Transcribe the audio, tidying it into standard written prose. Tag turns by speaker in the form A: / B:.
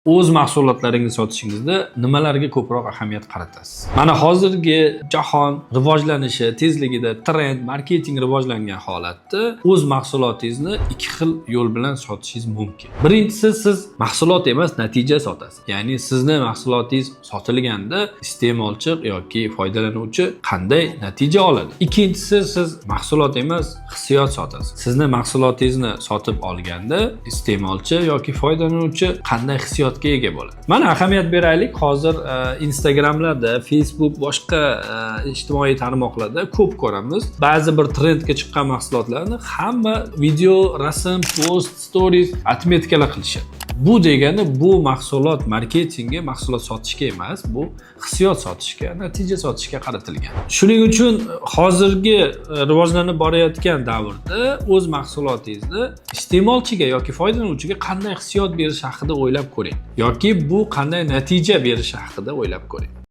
A: o'z mahsulotlaringizni sotishingizda nimalarga ko'proq ahamiyat qaratasiz? Mana hozirgi jahon rivojlanishi tezligida trend, marketing rivojlangan holatda o'z mahsulotingizni ikki xil yo'l bilan sotishingiz mumkin. Birinchisi, siz mahsulot emas, natija sotasiz. Ya'ni sizni mahsulotingiz sotilganda iste'molchi yoki foydalanuvchi qanday natija oladi? Ikkinchisi, siz mahsulot emas, hissiyot sotasiz. Sizni mahsulotingizni sotib olganda iste'molchi yoki foydalanuvchi qanday hissiyotga ega bo'ladi. Mana ahamiyat beraylik. Hozir Instagramlarda, Facebook, boshqa ijtimoiy tarmoqlarda ko'p ko'ramiz. Ba'zi bir trendga chiqqan mahsulotlarni hamma video, rasm, post, stories, atmetkalar qilishadi. Bu degani bu mahsulot marketingi, mahsulot sotishga emas, bu hissiyot sotishga, natija sotishga qaratilgan. Shuning uchun hozirgi rivojlanib borayotgan davrda o'z mahsulotingizni iste'molchiga yoki foydalanuvchiga qanday hissiyot berish haqida o'ylab ko'ring yoki bu qanday natija berishi haqida o'ylab ko'ring.